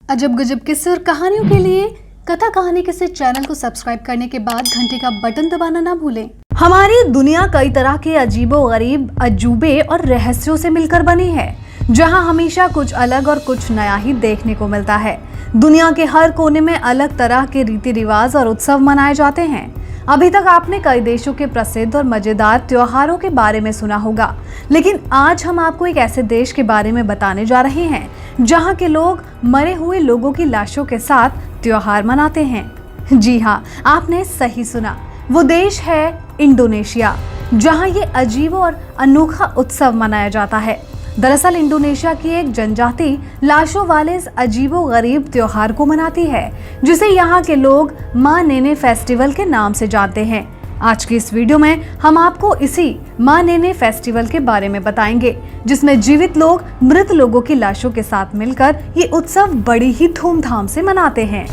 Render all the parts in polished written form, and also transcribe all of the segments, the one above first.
अजब गजब किस्से और कहानियों के लिए कथा कहानी किस्से चैनल को सब्सक्राइब करने के बाद घंटे का बटन दबाना ना भूलें। हमारी दुनिया कई तरह के अजीबोगरीब अजूबे और रहस्यों से मिलकर बनी है, जहां हमेशा कुछ अलग और कुछ नया ही देखने को मिलता है। दुनिया के हर कोने में अलग तरह के रीति रिवाज और उत्सव मनाए जाते हैं। अभी तक आपने कई देशों के प्रसिद्ध और मजेदार त्योहारों के बारे में सुना होगा, लेकिन आज हम आपको एक ऐसे देश के बारे में बताने जा रहे हैं जहां के लोग मरे हुए लोगों की लाशों के साथ त्योहार मनाते हैं। जी हाँ, आपने सही सुना, वो देश है इंडोनेशिया, जहां ये अजीब और अनोखा उत्सव मनाया जाता है। दरअसल इंडोनेशिया की एक जनजाति लाशों वाले इस अजीबोगरीब त्योहार को मनाती है, जिसे यहाँ के लोग माँ नेने फेस्टिवल के नाम से जानते हैं। आज की इस वीडियो में हम आपको इसी माँ नेने फेस्टिवल के बारे में बताएंगे, जिसमें जीवित लोग मृत लोगों की लाशों के साथ मिलकर ये उत्सव बड़ी ही धूमधाम से मनाते हैं।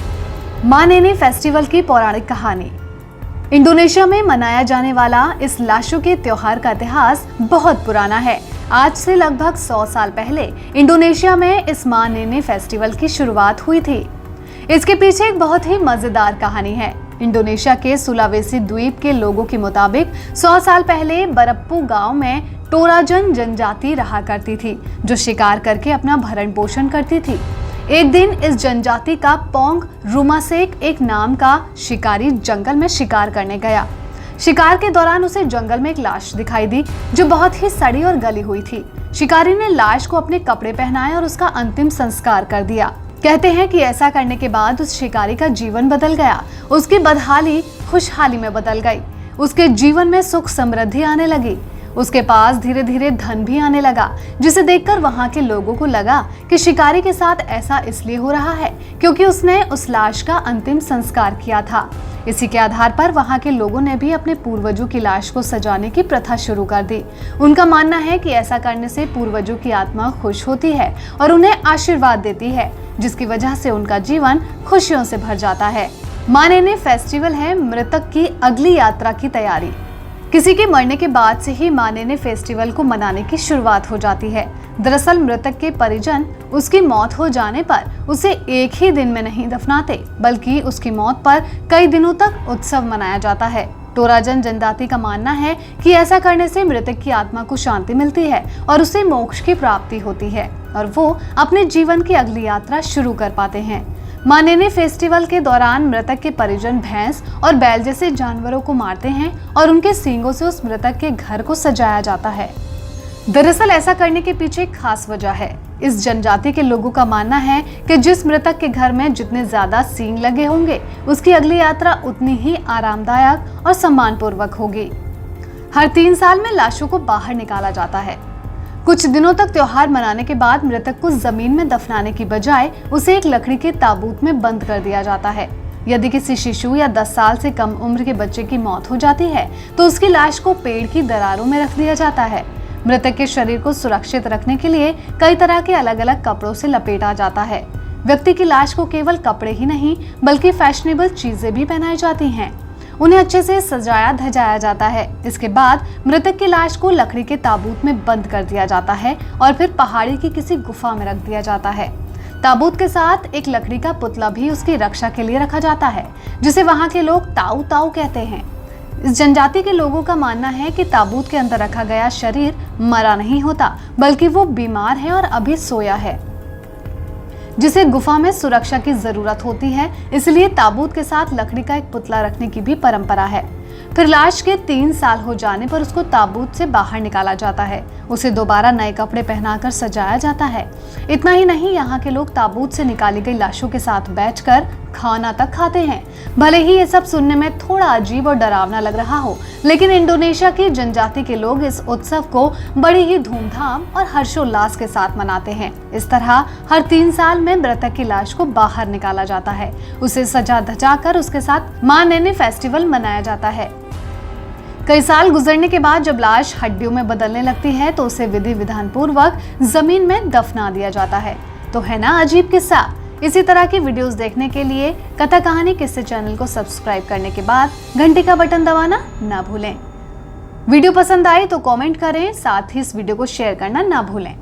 माँ नेने फेस्टिवल की पौराणिक कहानी। इंडोनेशिया में मनाया जाने वाला इस लाशों के त्योहार का इतिहास बहुत पुराना है। आज से लगभग 100 साल पहले इंडोनेशिया में इस माँ नेने फेस्टिवल की शुरुआत हुई थी। इसके पीछे एक बहुत ही मजेदार कहानी है। इंडोनेशिया के सुलावेसी द्वीप के लोगों के मुताबिक 100 साल पहले बरप्पू गांव में टोराजन जनजाति रहा करती थी, जो शिकार करके अपना भरण पोषण करती थी। एक दिन इस जनजाति का पोंग रुमासेक एक नाम का शिकारी जंगल में शिकार करने गया। शिकार के दौरान उसे जंगल में एक लाश दिखाई दी, जो बहुत ही सड़ी और गली हुई थी। शिकारी ने लाश को अपने कपड़े पहनाए और उसका अंतिम संस्कार कर दिया। कहते हैं कि ऐसा करने के बाद उस शिकारी का जीवन बदल गया। उसकी बदहाली खुशहाली में बदल गई। उसके जीवन में सुख समृद्धि आने लगी। उसके पास धीरे धीरे धन भी आने लगा, जिसे देखकर वहां के लोगों को लगा कि शिकारी के साथ ऐसा इसलिए हो रहा है क्योंकि उसने उस लाश का अंतिम संस्कार किया था। इसी के आधार पर वहां के लोगों ने भी अपने पूर्वजों की लाश को सजाने की प्रथा शुरू कर दी। उनका मानना है कि ऐसा करने से पूर्वजों की आत्मा खुश होती है और उन्हें आशीर्वाद देती है, जिसकी वजह से उनका जीवन खुशियों से भर जाता है। माँ नेने फेस्टिवल है मृतक की अगली यात्रा की तैयारी। किसी के मरने के बाद से ही माँ नेने फेस्टिवल को मनाने की शुरुआत हो जाती है। दरअसल मृतक के परिजन उसकी मौत हो जाने पर उसे एक ही दिन में नहीं दफनाते, बल्कि उसकी मौत पर कई दिनों तक उत्सव मनाया जाता है। टोराजन जनजाति का मानना है कि ऐसा करने से मृतक की आत्मा को शांति मिलती है और उसे मोक्ष की प्राप्ति होती है और वो अपने जीवन की अगली यात्रा शुरू कर पाते हैं। माँ नेने फेस्टिवल के दौरान मृतक के परिजन भैंस और बैल जैसे जानवरों को मारते हैं और उनके सींगों से उस मृतक के घर को सजाया जाता है। दरअसल ऐसा करने के पीछे एक खास वजह है। इस जनजाति के लोगों का मानना है कि जिस मृतक के घर में जितने ज्यादा सींग लगे होंगे, उसकी अगली यात्रा उतनी ही आरामदायक और सम्मानपूर्वक होगी। हर 3 साल में लाशों को बाहर निकाला जाता है। कुछ दिनों तक त्योहार मनाने के बाद मृतक को जमीन में दफनाने की बजाय उसे एक लकड़ी के ताबूत में बंद कर दिया जाता है। यदि किसी शिशु या 10 साल से कम उम्र के बच्चे की मौत हो जाती है तो उसकी लाश को पेड़ की दरारों में रख दिया जाता है। मृतक के शरीर को सुरक्षित रखने के लिए कई तरह के अलग अलग कपड़ों से लपेटा जाता है। व्यक्ति की लाश को केवल कपड़े ही नहीं बल्कि फैशनेबल चीजें भी पहनाई जाती हैं। उन्हें अच्छे से सजाया धजाया जाता है। इसके बाद मृतक की लाश को लकड़ी के ताबूत में बंद कर दिया जाता है और फिर पहाड़ी की किसी गुफा में रख दिया जाता है। ताबूत के साथ एक लकड़ी का पुतला भी उसकी रक्षा के लिए रखा जाता है, जिसे वहां के लोग ताऊ ताऊ कहते हैं। इस जनजाति के लोगों का मानना है कि ताबूत के अंदर रखा गया शरीर मरा नहीं होता, बल्कि वो बीमार है और अभी सोया है, जिसे गुफा में सुरक्षा की जरूरत होती है। इसलिए ताबूत के साथ लकड़ी का एक पुतला रखने की भी परंपरा है। फिर लाश के 3 साल हो जाने पर उसको ताबूत से बाहर निकाला जाता है। उसे दोबारा नए कपड़े पहनाकर सजाया जाता है। इतना ही नहीं, यहाँ के लोग ताबूत से निकाली गई लाशों के साथ बैठकर खाना तक खाते हैं। भले ही ये सब सुनने में थोड़ा अजीब और डरावना लग रहा हो, लेकिन इंडोनेशिया की जनजाति के लोग इस उत्सव को बड़ी ही धूमधाम और हर्षोल्लास के साथ मनाते हैं। इस तरह हर 3 साल में मृतक की लाश को बाहर निकाला जाता है। उसे सजा धजा कर उसके साथ माँ नेने फेस्टिवल मनाया जाता है। कई साल गुजरने के बाद जब लाश हड्डियों में बदलने लगती है तो उसे विधि विधान पूर्वक जमीन में दफना दिया जाता है। तो है ना अजीब किस्सा। इसी तरह की वीडियोस देखने के लिए कथा कहानी किस्से चैनल को सब्सक्राइब करने के बाद घंटी का बटन दबाना ना भूलें। वीडियो पसंद आए तो कमेंट करें, साथ ही इस वीडियो को शेयर करना ना भूलें।